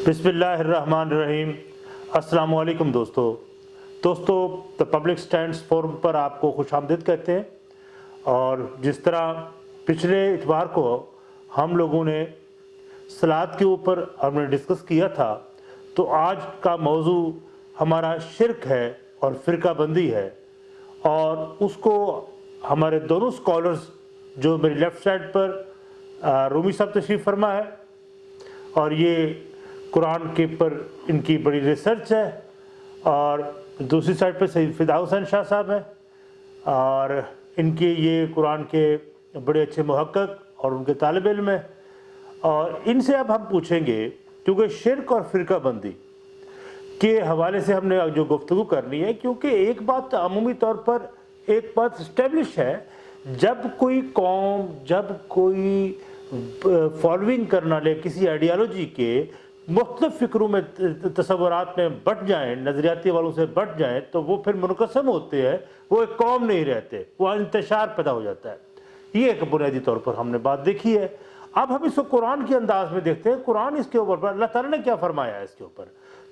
بسم اللہ الرحمن الرحیم۔ السلام علیکم دوستو دا پبلک سٹینڈز فورم پر آپ کو خوش آمدید کہتے ہیں۔ اور جس طرح پچھلے اتوار کو ہم لوگوں نے صلاۃ کے اوپر ہم نے ڈسکس کیا تھا، تو آج کا موضوع ہمارا شرک ہے اور فرقہ بندی ہے، اور اس کو ہمارے دونوں اسکالرز جو میری لیفٹ سائڈ پر رومی صاحب تشریف فرما ہے، اور یہ قرآن کے پر ان کی بڑی ریسرچ ہے، اور دوسری سائڈ پہ سید فداء حسین شاہ صاحب ہیں، اور ان کے یہ قرآن کے بڑے اچھے محقق اور ان کے طالب علم ہیں۔ اور ان سے اب ہم پوچھیں گے، کیونکہ شرک اور فرقہ بندی کے حوالے سے ہم نے جو گفتگو کرنی ہے، کیونکہ ایک بات عمومی طور پر ایک بات اسٹیبلش ہے، جب کوئی قوم جب کوئی فالوئنگ کرنا لے کسی آئیڈیالوجی کے، مختلف فکروں میں تصورات میں بٹ جائیں، نظریاتی والوں سے بٹ جائیں، تو وہ پھر منقسم ہوتے ہیں، وہ ایک قوم نہیں رہتے، وہ انتشار پیدا ہو جاتا ہے۔ یہ ایک بنیادی طور پر ہم نے بات دیکھی ہے۔ اب ہم اس کو قرآن کے انداز میں دیکھتے ہیں، قرآن اس کے اوپر اللہ تعالیٰ نے کیا فرمایا ہے اس کے اوپر۔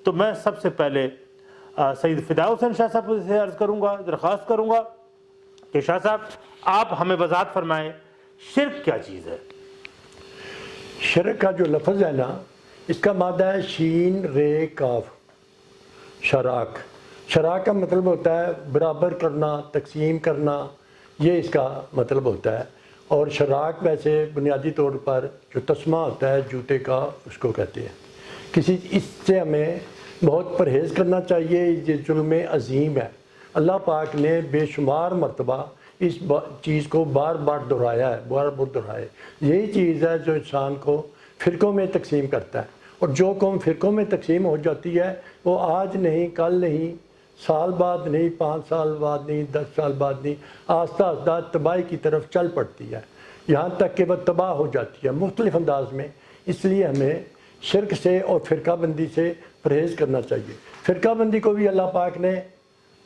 تو میں سب سے پہلے سید فداء حسین شاہ صاحب سے عرض کروں گا، درخواست کروں گا کہ شاہ صاحب آپ ہمیں وضاحت فرمائیں، شرک کیا چیز ہے؟ شرک کا جو لفظ ہے نا، اس کا مادہ ہے شین رے کاف، شراک۔ شراک کا مطلب ہوتا ہے برابر کرنا، تقسیم کرنا، یہ اس کا مطلب ہوتا ہے۔ اور شراک ویسے بنیادی طور پر جو تسمہ ہوتا ہے جوتے کا، اس کو کہتے ہیں۔ اس سے ہمیں بہت پرہیز کرنا چاہیے، یہ ظلم عظیم ہے۔ اللہ پاک نے بے شمار مرتبہ اس چیز کو بار بار دہرایا ہے، بار بار دہرائے۔ یہی چیز ہے جو انسان کو فرقوں میں تقسیم کرتا ہے، اور جو قوم فرقوں میں تقسیم ہو جاتی ہے، وہ آج نہیں، کل نہیں، سال بعد نہیں، 5 سال بعد نہیں، 10 سال بعد نہیں، آہستہ آہستہ تباہی کی طرف چل پڑتی ہے، یہاں تک کہ وہ تباہ ہو جاتی ہے مختلف انداز میں۔ اس لیے ہمیں شرک سے اور فرقہ بندی سے پرہیز کرنا چاہیے۔ فرقہ بندی کو بھی اللہ پاک نے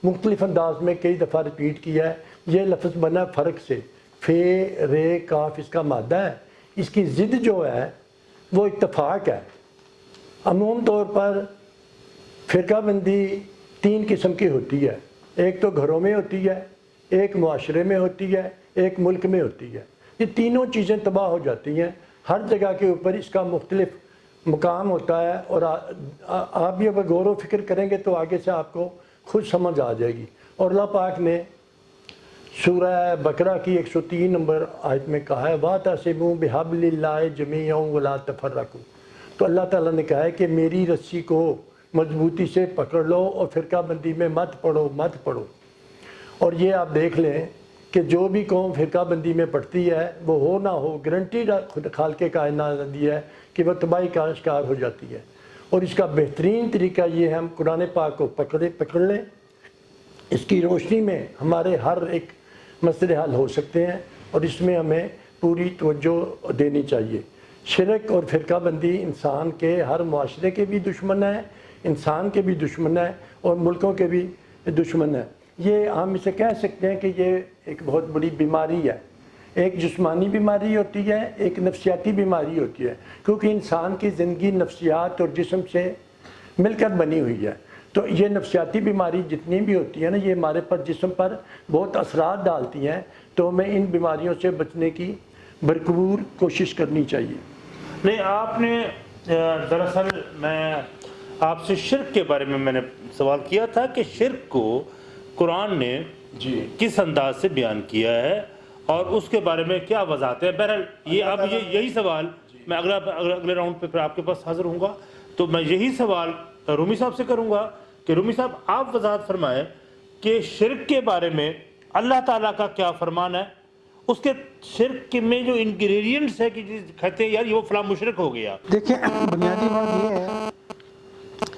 مختلف انداز میں کئی دفعہ ریپیٹ کیا ہے۔ یہ لفظ بنا فرق سے، فے رے کاف اس کا مادہ ہے۔ اس کی ضد جو ہے وہ اتفاق ہے۔ عموم طور پر فرقہ بندی 3 قسم کی ہوتی ہے، ایک تو گھروں میں ہوتی ہے، ایک معاشرے میں ہوتی ہے، ایک ملک میں ہوتی ہے۔ یہ تینوں چیزیں تباہ ہو جاتی ہیں، ہر جگہ کے اوپر اس کا مختلف مقام ہوتا ہے، اور آپ بھی اگر غور و فکر کریں گے تو آگے سے آپ کو خود سمجھ آ جائے گی۔ اور اللہ پاک نے سورہ بقرہ کی 103 نمبر آیت میں کہا ہے، وَاعْتَصِمُوا بِحَبْلِ اللَّهِ جَمِيعًا وَلَا تَفَرَّقُوا۔ تو اللہ تعالیٰ نے کہا ہے کہ میری رسی کو مضبوطی سے پکڑ لو اور فرقہ بندی میں مت پڑو۔ اور یہ آپ دیکھ لیں کہ جو بھی قوم فرقہ بندی میں پڑتی ہے، وہ ہو نہ ہو گرنٹیڈ خود خالق کائنات نے دی ہے کہ وہ تباہی کا شکار ہو جاتی ہے۔ اور اس کا بہترین طریقہ یہ ہے، ہم قرآن پاک کو پکڑ لیں، اس کی روشنی میں ہمارے ہر ایک مسئلے حل ہو سکتے ہیں، اور اس میں ہمیں پوری توجہ دینی چاہیے۔ شرک اور فرقہ بندی انسان کے ہر معاشرے کے بھی دشمن ہے، انسان کے بھی دشمن ہے، اور ملکوں کے بھی دشمن ہے۔ یہ ہم اسے کہہ سکتے ہیں کہ یہ ایک بہت بڑی بیماری ہے۔ ایک جسمانی بیماری ہوتی ہے، ایک نفسیاتی بیماری ہوتی ہے، کیونکہ انسان کی زندگی نفسیات اور جسم سے مل کر بنی ہوئی ہے۔ تو یہ نفسیاتی بیماری جتنی بھی ہوتی ہے نا، یہ ہمارے پر جسم پر بہت اثرات ڈالتی ہیں، تو ہمیں ان بیماریوں سے بچنے کی بھرپور کوشش کرنی چاہیے۔ نہیں، آپ نے دراصل میں آپ سے شرک کے بارے میں نے سوال کیا تھا کہ شرک کو قرآن نے کس انداز سے بیان کیا ہے اور اس کے بارے میں کیا وضاحت ہے۔ بہرحال یہی سوال میں اگلے راؤنڈ پہ پھر آپ کے پاس حاضر ہوں گا، تو میں یہی سوال رومی صاحب سے کروں گا کہ رومی صاحب آپ وضاحت فرمائیں کہ شرک کے بارے میں اللہ تعالیٰ کا کیا فرمان ہے، اس کے شرک میں جو انگریڈینٹس ہے کہ کہتے ہیں یار یہ وہ فلاں مشرک ہو گیا۔ دیکھیں، بنیادی بات یہ ہے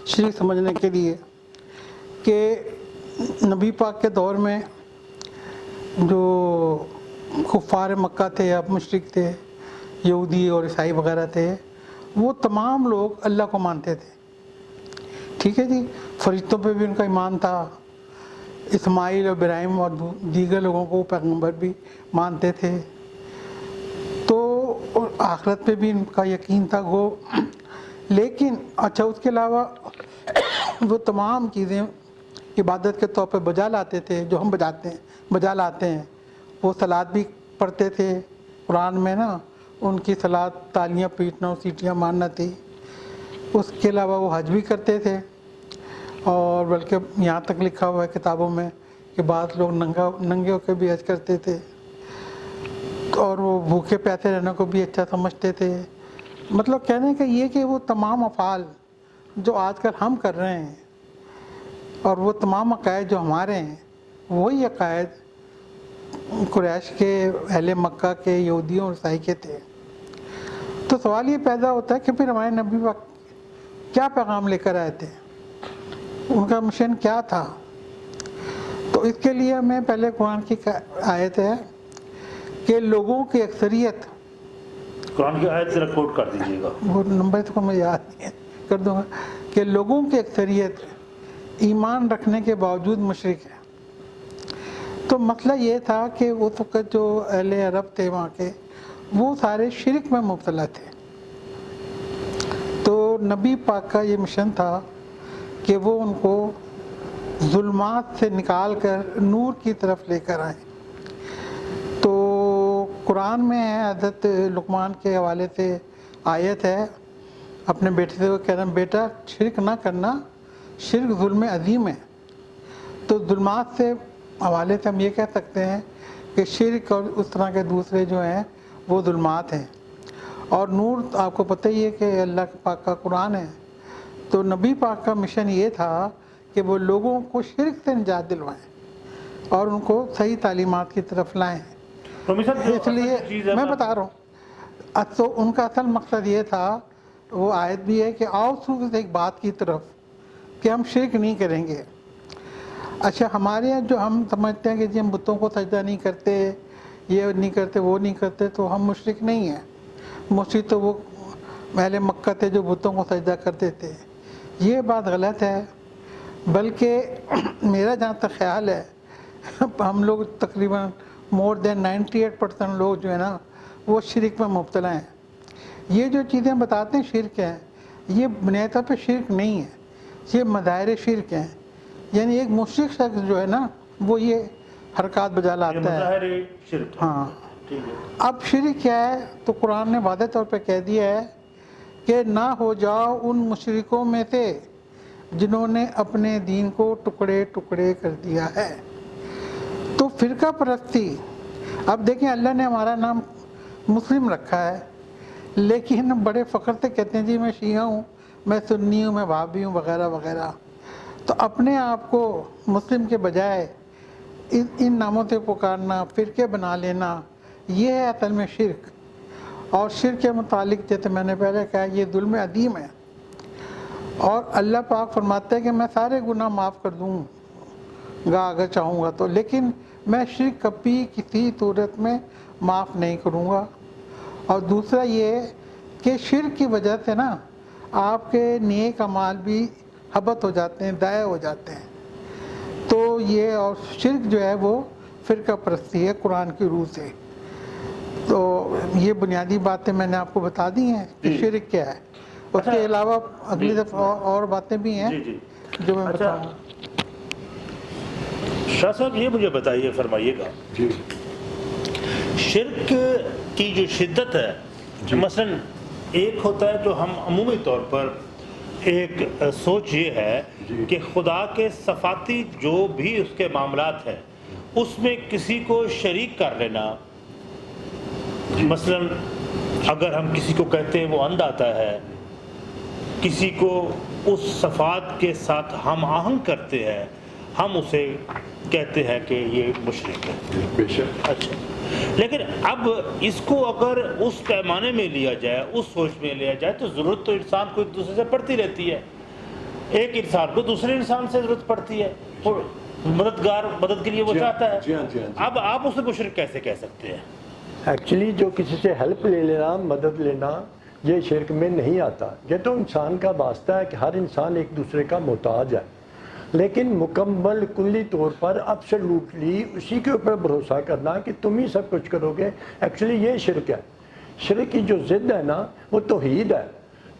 شرک سمجھنے کے لیے کہ نبی پاک کے دور میں جو کفار مکہ تھے یا مشرک تھے، یہودی اور عیسائی وغیرہ تھے، وہ تمام لوگ اللہ کو مانتے تھے، ٹھیک ہے جی۔ فرشتوں پہ بھی ان کا ایمان تھا، اسماعیل اور ابراہیم اور دیگر لوگوں کو پیغمبر بھی مانتے تھے، تو آخرت پہ بھی ان کا یقین تھا وہ۔ لیکن اچھا اس کے علاوہ وہ تمام چیزیں عبادت کے طور پہ بجا لاتے تھے جو ہم بجا لاتے ہیں. وہ صلات بھی پڑھتے تھے. قرآن میں نا ان کی صلات تالیاں پیٹنا سیٹیاں مارنا تھی. اس کے علاوہ وہ حج بھی کرتے تھے, اور بلکہ یہاں تک لکھا ہوا ہے کتابوں میں کہ بعض لوگ ننگے ہو کے بھی حج کرتے تھے, اور وہ بھوکے پیاسے رہنے کو بھی اچھا سمجھتے تھے. مطلب کہنے کا یہ کہ وہ تمام افعال جو آج کل ہم کر رہے ہیں اور وہ تمام عقائد جو ہمارے ہیں وہی عقائد قریش کے, اہل مکہ کے, یہودیوں اور عیسائی کے تھے. تو سوال یہ پیدا ہوتا ہے کہ پھر ہمارے نبی وقت کیا پیغام لے کر آئے تھے, ان کا مشن کیا تھا؟ تو اس کے لیے میں پہلے قرآن کی آیت ہے کہ لوگوں کی اکثریت, قرآن کی آیت ذرا کوٹ کر دیجیے گا. وہ نمبر تو مجھے یاد نہیں ہے, کر دوں گا, کہ لوگوں کی اکثریت ایمان رکھنے کے باوجود مشرک ہے. تو مسئلہ یہ تھا کہ وہ وقت جو اہل عرب تھے وہاں کے, وہ سارے شرک میں مبتلا تھے. تو نبی پاک کا یہ مشن تھا کہ وہ ان کو ظلمات سے نکال کر نور کی طرف لے کر آئیں. تو قرآن میں ہے, حضرت لقمان کے حوالے سے آیت ہے, اپنے بیٹے سے وہ کہہ رہے ہیں بیٹا شرک نہ کرنا, شرک ظلم عظیم ہے. تو ظلمات سے حوالے سے ہم یہ کہہ سکتے ہیں کہ شرک اور اس طرح کے دوسرے جو ہیں وہ ظلمات ہیں. اور نور آپ کو پتہ ہی ہے کہ اللہ پاک کا قرآن ہے. تو نبی پاک کا مشن یہ تھا کہ وہ لوگوں کو شرک سے نجات دلوائیں اور ان کو صحیح تعلیمات کی طرف لائیں. اس لیے میں بتا رہا ہوں, تو ان کا اصل مقصد یہ تھا, وہ آیت بھی ہے کہ آؤ سو ایک بات کی طرف کہ ہم شرک نہیں کریں گے. اچھا ہمارے یہاں جو ہم سمجھتے ہیں کہ جی ہم بتوں کو سجدہ نہیں کرتے, یہ نہیں کرتے, وہ نہیں کرتے, تو ہم مشرک نہیں ہیں. مشرک تو وہ اہل مکہ تھے جو بتوں کو سجدہ کرتے تھے. یہ بات غلط ہے. بلکہ میرا جہاں تک خیال ہے, ہم لوگ تقریباً مور دین 98% لوگ جو ہے نا وہ شرک میں مبتلا ہیں. یہ جو چیزیں بتاتے ہیں شرک ہیں, یہ بنیادی طور پہ شرک نہیں ہے, یہ مظاہر شرک ہیں. یعنی ایک مشرک شخص جو ہے نا وہ یہ حرکات بجا لاتا ہے. ہاں, اب شرک کیا ہے؟ تو قرآن نے واضح طور پہ کہہ دیا ہے کہ نہ ہو جاؤ ان مشرکوں میں سے جنہوں نے اپنے دین کو ٹکڑے ٹکڑے کر دیا ہے. تو فرقہ پرستی, اب دیکھیں اللہ نے ہمارا نام مسلم رکھا ہے, لیکن بڑے فخر سے کہتے ہیں جی میں شیعہ ہوں, میں سنی ہوں, میں وہابی ہوں, وغیرہ وغیرہ. تو اپنے آپ کو مسلم کے بجائے ان ناموں سے پکارنا, فرقے بنا لینا, یہ ہے اصل میں شرک. اور شرک کے متعلق جیسے میں نے پہلے کہا یہ ظلم عظیم ہے. اور اللہ پاک فرماتا ہے کہ میں سارے گناہ معاف کر دوں گا اگر چاہوں گا تو, لیکن میں شرک کبھی کسی صورت میں معاف نہیں کروں گا. اور دوسرا یہ کہ شرک کی وجہ سے نا آپ کے نیک اعمال بھی حبط ہو جاتے ہیں, ضائع ہو جاتے ہیں. تو یہ اور شرک جو ہے وہ فرقہ پرستی ہے قرآن کی روح سے. تو یہ بنیادی باتیں میں نے آپ کو بتا دی ہیں کہ شرک کیا ہے. اس کے علاوہ اگلی دفعہ اور باتیں بھی ہیں جو میں بتاؤں. شاہ صاحب یہ مجھے بتائیے, فرمائیے گا, شرک کی جو شدت ہے, مثلا ایک ہوتا ہے جو ہم عمومی طور پر ایک سوچ یہ ہے کہ خدا کے صفاتی جو بھی اس کے معاملات ہیں اس میں کسی کو شریک کر لینا. مثلا اگر ہم کسی کو کہتے ہیں وہ اندھا آتا ہے, کسی کو اس صفات کے ساتھ ہم آہنگ کرتے ہیں, ہم اسے کہتے ہیں کہ یہ مشرک ہے. بے شک. اچھا, لیکن اب اس کو اگر اس پیمانے میں لیا جائے, اس سوچ میں لیا جائے, تو ضرورت تو انسان کو ایک دوسرے سے پڑتی رہتی ہے. ایک انسان کو دوسرے انسان سے ضرورت پڑتی ہے, مددگار مدد کے لیے وہ چاہتا ہے. اب آپ اسے مشرک کیسے کہہ سکتے ہیں؟ ایکچولی جو کسی سے ہیلپ لے لینا, مدد لینا, یہ شرک میں نہیں آتا. یہ تو انسان کا واسطہ ہے کہ ہر انسان ایک دوسرے کا محتاج ہے, لیکن مکمل کلی طور پر ایبسلیوٹلی اسی کے اوپر بھروسہ کرنا کہ تم ہی سب کچھ کرو گے, ایکچولی یہ شرک ہے. شرک کی جو ضد ہے نا وہ توحید ہے.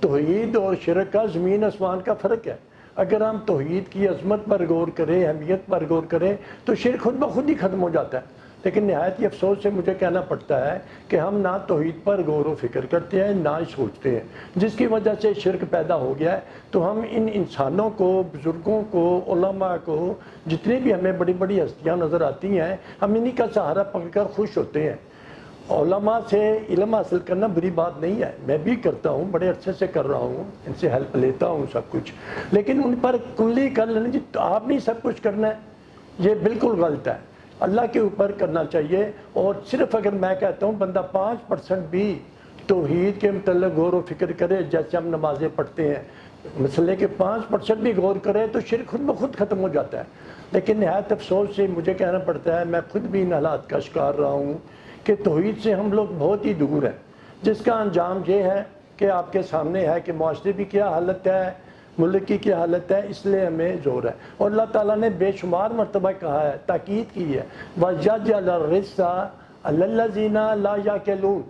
توحید اور شرک کا زمین آسمان کا فرق ہے. اگر ہم توحید کی عظمت پر غور کریں، اہمیت پر غور کریں تو شرک خود بخود ہی ختم ہو جاتا ہے. لیکن نہایت ہی افسوس سے مجھے کہنا پڑتا ہے کہ ہم نہ توحید پر غور و فکر کرتے ہیں، نہ ہی سوچتے ہیں، جس کی وجہ سے شرک پیدا ہو گیا ہے. تو ہم ان انسانوں کو، بزرگوں کو، علماء کو، جتنی بھی ہمیں بڑی بڑی ہستیاں نظر آتی ہیں، ہم انہی کا سہارا پکڑ کر خوش ہوتے ہیں. علماء سے علم حاصل کرنا بری بات نہیں ہے، میں بھی کرتا ہوں، بڑے عرصے سے کر رہا ہوں، ان سے ہیلپ لیتا ہوں سب کچھ. لیکن ان پر کلی کر لینا جی آپ نہیں سب کچھ کرنا ہے، یہ بالکل غلط ہے. اللہ کے اوپر کرنا چاہیے. اور صرف اگر میں کہتا ہوں بندہ 5% بھی توحید کے متعلق غور و فکر کرے، جیسے ہم نمازیں پڑھتے ہیں، مسئلے کے 5% بھی غور کرے تو شرک خود بخود ختم ہو جاتا ہے. لیکن نہایت افسوس سے مجھے کہنا پڑتا ہے، میں خود بھی ان حالات کا شکار رہا ہوں کہ توحید سے ہم لوگ بہت ہی دور ہیں، جس کا انجام یہ ہے کہ آپ کے سامنے ہے کہ معاشرے کی کیا حالت ہے، ملک کی کیا حالت ہے. اس لیے ہمیں زور ہے. اور اللہ تعالیٰ نے بے شمار مرتبہ کہا ہے، تاکید کی ہے، وَيَجْعَلَ الرِّجْسَ عَلَى الَّذِينَ لَا يَعْقِلُونَ.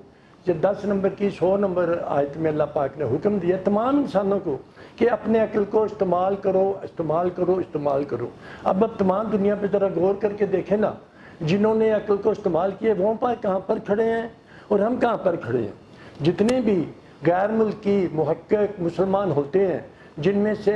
یہ 10 نمبر کی 100 نمبر آیت میں اللہ پاک نے حکم دیا تمام انسانوں کو کہ اپنے عقل کو استعمال کرو، استعمال کرو، استعمال کرو. اب تمام دنیا پہ ذرا غور کر کے دیکھیں نا، جنہوں نے عقل کو استعمال کیے وہ پر کہاں پر کھڑے ہیں اور ہم کہاں پر کھڑے ہیں. جتنے بھی غیر ملکی محقق مسلمان ہوتے ہیں، جن میں سے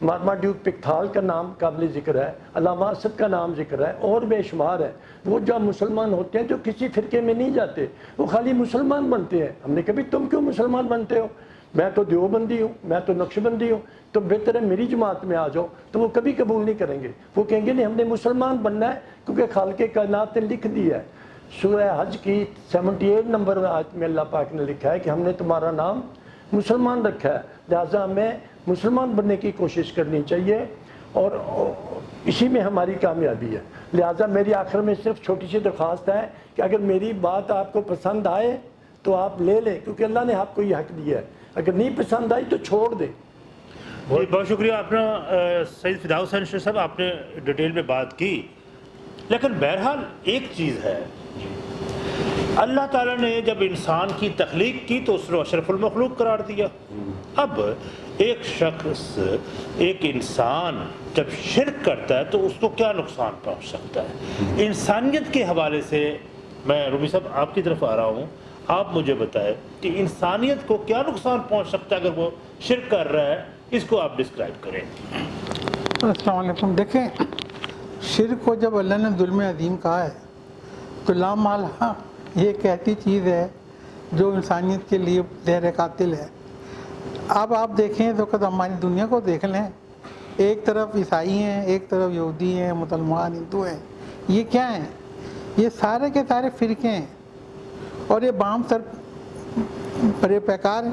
مارماڈیوک پکتھال کا نام قابل ذکر ہے، علامہ اسد کا نام ذکر ہے، اور بے شمار ہے، وہ جو مسلمان ہوتے ہیں جو کسی فرقے میں نہیں جاتے، وہ خالی مسلمان بنتے ہیں. ہم نے کبھی تم کیوں مسلمان بنتے ہو؟ میں تو دیوبندی ہوں، میں تو نقشبندی ہوں، تو بہتر ہے میری جماعت میں آ جاؤ. تو وہ کبھی قبول نہیں کریں گے. وہ کہیں گے نہیں ہم نے مسلمان بننا ہے کیونکہ خالق کائنات نے لکھ دیا ہے. سورہ حج کی 78 نمبر آیت میں اللہ پاک نے لکھا ہے کہ ہم نے تمہارا نام مسلمان رکھا ہے، لہٰذا ہمیں مسلمان بننے کی کوشش کرنی چاہیے اور اسی میں ہماری کامیابی ہے. لہٰذا میری آخر میں صرف چھوٹی سی درخواست ہے کہ اگر میری بات آپ کو پسند آئے تو آپ لے لیں، کیونکہ اللہ نے آپ کو یہ حق دیا ہے. اگر نہیں پسند آئی تو چھوڑ دیں. جی بہت شکریہ. آپ نے سید فداء حسین شاہ صاحب آپ نے ڈیٹیل میں بات کی، لیکن بہرحال ایک چیز ہے، اللہ تعالیٰ نے جب انسان کی تخلیق کی تو اس نے اشرف المخلوق قرار دیا. اب ایک شخص، ایک انسان جب شرک کرتا ہے تو اس کو کیا نقصان پہنچ سکتا ہے؟ انسانیت کے حوالے سے میں رومی صاحب آپ کی طرف آ رہا ہوں، آپ مجھے بتائیں کہ انسانیت کو کیا نقصان پہنچ سکتا ہے اگر وہ شرک کر رہا ہے، اس کو آپ ڈسکرائب کریں. السلام علیکم. دیکھیں، شرک کو جب اللہ نے ظلم عظیم کہا ہے تو لامحالہ یہ ایک ایسی چیز ہے جو انسانیت کے لیے زہر قاتل ہے. اب آپ دیکھیں تو کہ ہماری دنیا کو دیکھ لیں، ایک طرف عیسائی ہیں، ایک طرف یہودی ہیں، مسلمان، ہندو ہیں. یہ کیا ہیں؟ یہ سارے کے سارے فرقے ہیں اور یہ بام سر پرے پیکار ہیں،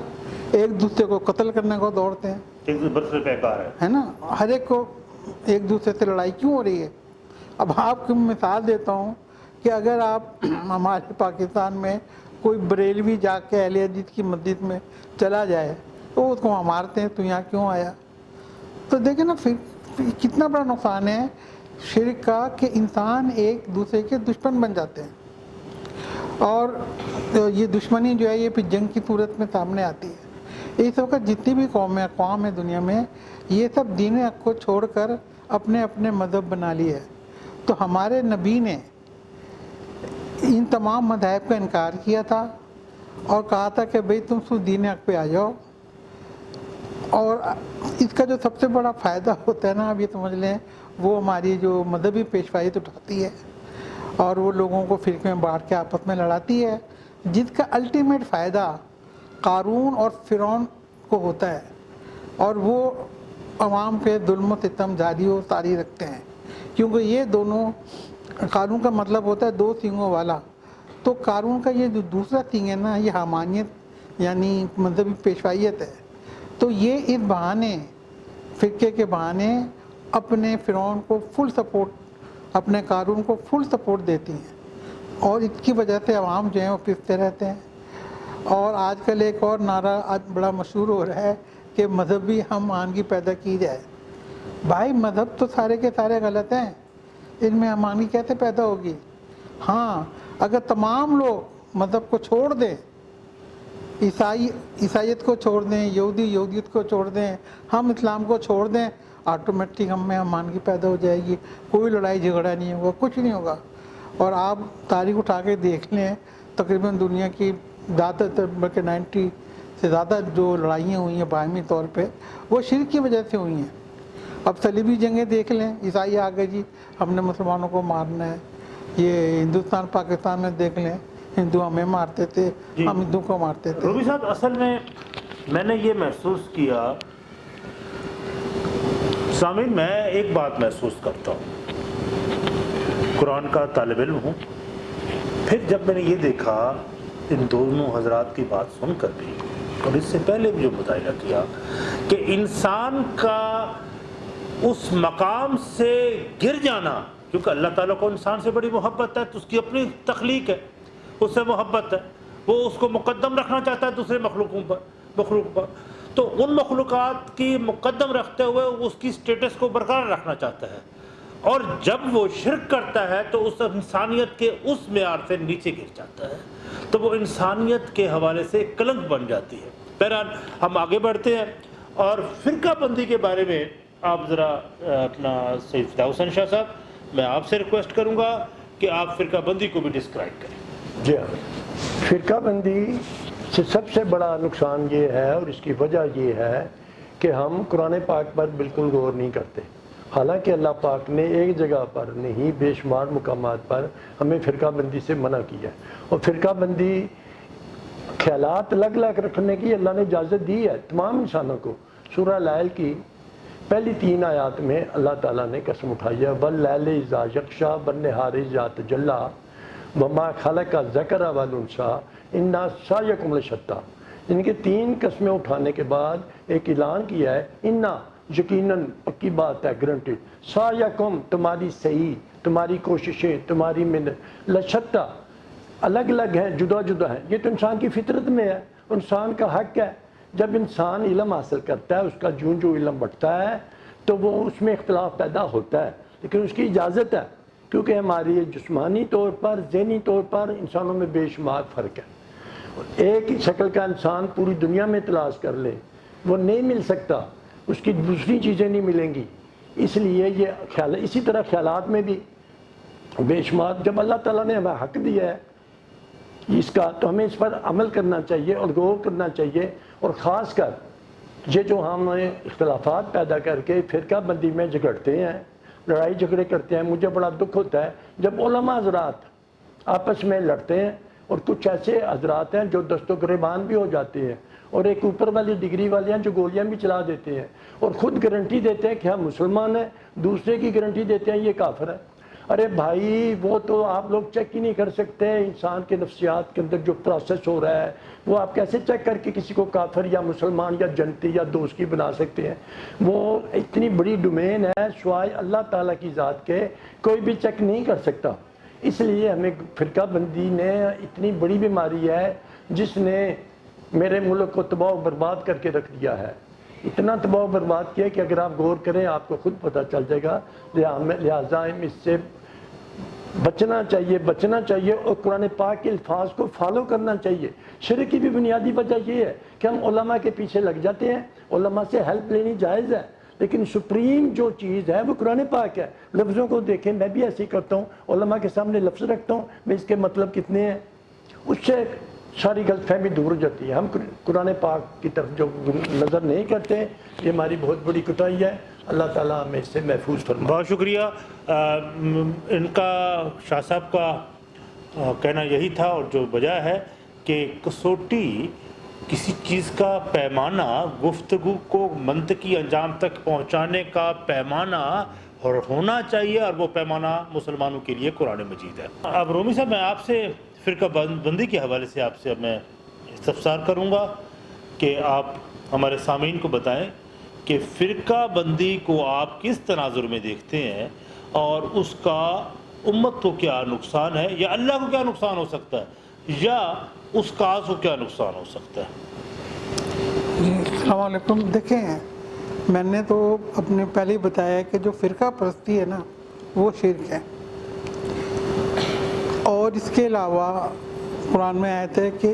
ایک دوسرے کو قتل کرنے کو دوڑتے ہیں. ایک دوسرے پیکار ہے نا، ہر ایک کو ایک دوسرے سے لڑائی کیوں ہو رہی ہے؟ اب آپ کو مثال دیتا ہوں کہ اگر آپ ہمارے پاکستان میں کوئی بریلوی جا کے اہل حدیث کی مسجد میں چلا جائے تو اس کو وہاں مارتے ہیں، تو یہاں کیوں آیا؟ تو دیکھیں نا پھر کتنا بڑا نقصان ہے شرک کا کہ انسان ایک دوسرے کے دشمن بن جاتے ہیں. اور یہ دشمنی جو ہے یہ پھر جنگ کی صورت میں سامنے آتی ہے. اس وقت جتنی بھی اقوام ہے دنیا میں، یہ سب دین حق کو چھوڑ کر اپنے اپنے مذہب بنا لیے ہے. تو ہمارے نبی نے ان تمام مذاہب کا انکار کیا تھا اور کہا تھا کہ بھئی تم سو دین حق پہ آ جاؤ. اور اس کا جو سب سے بڑا فائدہ ہوتا ہے نا، آپ یہ سمجھ لیں، وہ ہماری جو مذہبی پیشوائی اٹھاتی ہے اور وہ لوگوں کو فرقے میں بانٹ کے آپس میں لڑاتی ہے، جس کا الٹیمیٹ فائدہ قارون اور فرعون کو ہوتا ہے، اور وہ عوام پہ ظلم و ستم جاری و طاری رکھتے ہیں. کیونکہ یہ دونوں، قارون کا مطلب ہوتا ہے 2 سینگوں والا، تو قارون کا یہ جو دوسرا سینگ ہے نا، یہ حمانیت یعنی مذہبی پیشوائیت ہے. تو یہ اس بہانے، فرقے کے بہانے، اپنے فرعون کو فل سپورٹ، اپنے قارون کو فل سپورٹ دیتی ہیں، اور اس کی وجہ سے عوام جو ہیں وہ پستے رہتے ہیں. اور آج کل ایک اور نعرہ بڑا مشہور ہو رہا ہے کہ مذہبی ہم آہنگی پیدا کی جائے. بھائی مذہب تو سارے کے سارے غلط ہیں، ان میں ہم آہنگی کیسے پیدا ہوگی؟ ہاں، اگر تمام لوگ مذہب کو چھوڑ دیں عیسائیت کو چھوڑ دیں، یہودیت کو چھوڑ دیں، ہم اسلام کو چھوڑ دیں، آٹومیٹک ہم میں امانگی پیدا ہو جائے گی، کوئی لڑائی جھگڑا نہیں ہوگا، کچھ نہیں ہوگا۔ اور آپ تاریخ اٹھا کے دیکھ لیں، تقریباً دنیا کی زیادہ تر بلکہ 90 سے زیادہ جو لڑائیاں ہوئی ہیں باہمی طور پہ، وہ شرک کی وجہ سے ہوئی ہیں۔ اب صلیبی جنگیں دیکھ لیں، عیسائی آگے جی ہم نے مسلمانوں کو مارنا ہے۔ یہ ہندوستان پاکستان میں دیکھ لیں، ہندو ہمیں مارتے تھے، ہم ہندو کو مارتے تھے۔ روبی صاحب، اصل میں نے یہ محسوس کیا، سامعین میں ایک بات محسوس کرتا ہوں، قرآن کا طالب علم ہوں، پھر جب میں نے یہ دیکھا ان دونوں حضرات کی بات سن کر بھی، اور اس سے پہلے بھی جو مطالعہ کیا، کہ انسان کا اس مقام سے گر جانا، کیونکہ اللہ تعالیٰ کو انسان سے بڑی محبت ہے، تو اس کی اپنی تخلیق ہے، اس سے محبت ہے، وہ اس کو مقدم رکھنا چاہتا ہے دوسرے مخلوق پر، تو ان مخلوقات کی مقدم رکھتے ہوئے اس کی سٹیٹس کو برقرار رکھنا چاہتا ہے، اور جب وہ شرک کرتا ہے تو اس انسانیت کے اس معیار سے نیچے گر جاتا ہے، تو وہ انسانیت کے حوالے سے کلنک بن جاتی ہے۔ بہرحال ہم آگے بڑھتے ہیں، اور فرقہ بندی کے بارے میں آپ ذرا اپنا سید فداء حسین شاہ صاحب، میں آپ سے ریکویسٹ کروں گا کہ آپ فرقہ بندی کو بھی ڈسکرائب کریں۔ جی ہاں، فرقہ بندی سے سب سے بڑا نقصان یہ ہے، اور اس کی وجہ یہ ہے کہ ہم قرآن پاک پر بالکل غور نہیں کرتے، حالانکہ اللہ پاک نے ایک جگہ پر نہیں بے شمار مقامات پر ہمیں فرقہ بندی سے منع کیا ہے، اور فرقہ بندی خیالات الگ الگ رکھنے کی اللہ نے اجازت دی ہے تمام انسانوں کو۔ سورہ لیل کی پہلی 3 آیات میں اللہ تعالیٰ نے قسم اٹھائی ہے، وَاللیل اذا یغشی وَالنہار اذا تجلی وما خلق الذکر والانثی ان سعیکم لشتی۔ ان کے 3 قسمیں اٹھانے کے بعد ایک اعلان کیا ہے، انا یقیناً پکی بات ہے، گرنٹڈ، سعیکم تمہاری صحیح، تمہاری کوششیں، تمہاری محنت، لشتی الگ الگ ہیں، جدا جدا ہیں۔ یہ تو انسان کی فطرت میں ہے، انسان کا حق ہے۔ جب انسان علم حاصل کرتا ہے، اس کا جو علم بڑھتا ہے تو وہ اس میں اختلاف پیدا ہوتا ہے، لیکن اس کی اجازت ہے، کیونکہ ہماری جسمانی طور پر، ذہنی طور پر انسانوں میں بے شمار فرق ہے۔ ایک ہی شکل کا انسان پوری دنیا میں تلاش کر لے، وہ نہیں مل سکتا، اس کی دوسری چیزیں نہیں ملیں گی۔ اس لیے یہ خیال، اسی طرح خیالات میں بھی بے شمار، جب اللہ تعالیٰ نے ہمیں حق دیا ہے اس کا، تو ہمیں اس پر عمل کرنا چاہیے اور غور کرنا چاہیے، اور خاص کر یہ جو ہم اختلافات پیدا کر کے فرقہ بندی میں جھگڑتے ہیں، لڑائی جھگڑے کرتے ہیں، مجھے بڑا دکھ ہوتا ہے جب علماء حضرات آپس میں لڑتے ہیں، اور کچھ ایسے حضرات ہیں جو دست و گریبان بھی ہو جاتے ہیں، اور ایک اوپر والی ڈگری والے ہیں جو گولیاں بھی چلا دیتے ہیں، اور خود گارنٹی دیتے ہیں کہ ہم مسلمان ہیں، دوسرے کی گارنٹی دیتے ہیں یہ کافر ہے۔ ارے بھائی، وہ تو آپ لوگ چیک ہی نہیں کر سکتے انسان کے نفسیات کے اندر جو پروسیس ہو رہا ہے، وہ آپ کیسے چیک کر کے کسی کو کافر یا مسلمان یا جنتی یا دوست کی بنا سکتے ہیں؟ وہ اتنی بڑی ڈومین ہے، سوائے اللہ تعالیٰ کی ذات کے کوئی بھی چیک نہیں کر سکتا۔ اس لیے ہمیں فرقہ بندی نے اتنی بڑی بیماری ہے جس نے میرے ملک کو تباہ و برباد کر کے رکھ دیا ہے، اتنا تباہ و برباد کیا کہ اگر آپ غور کریں آپ کو خود پتہ چل جائے گا۔ لہٰذا اس سے بچنا چاہیے اور قرآن پاک کے الفاظ کو فالو کرنا چاہیے۔ شرک کی بھی بنیادی وجہ یہ ہے کہ ہم علماء کے پیچھے لگ جاتے ہیں، علماء سے ہیلپ لینی جائز ہے، لیکن سپریم جو چیز ہے وہ قرآن پاک ہے۔ لفظوں کو دیکھیں، میں بھی ایسے ہی کرتا ہوں، علماء کے سامنے لفظ رکھتا ہوں، میں اس کے مطلب کتنے ہیں، اس سے ساری غلط فہمی دور ہو جاتی ہے۔ ہم قرآن پاک کی طرف جو نظر نہیں کرتے، یہ ہماری بہت بڑی کوتاہی ہے۔ اللہ تعالیٰ ہمیں اس سے محفوظ فرمائے۔ بہت شکریہ۔ ان کا شاہ صاحب کا کہنا یہی تھا، اور جو وجہ ہے کہ کسوٹی کسی چیز کا پیمانہ، گفتگو کو منطقی انجام تک پہنچانے کا پیمانہ اور ہونا چاہیے، اور وہ پیمانہ مسلمانوں کے لیے قرآن مجید ہے۔ اب رومی صاحب، میں آپ سے فرقہ بندی کے حوالے سے آپ سے میں استفسار کروں گا کہ آپ ہمارے سامعین کو بتائیں کہ فرقہ بندی کو آپ کس تناظر میں دیکھتے ہیں، اور اس کا امت کو کیا نقصان ہے، یا اللہ کو کیا نقصان ہو سکتا ہے، یا اس کاز کو کیا نقصان ہو سکتا ہے؟ جی السلام علیکم۔ دیکھیں، میں نے تو اپنے پہلے ہی بتایا کہ جو فرقہ پرستی ہے نا، وہ شرک ہے، اور اس کے علاوہ قرآن میں آیت ہے کہ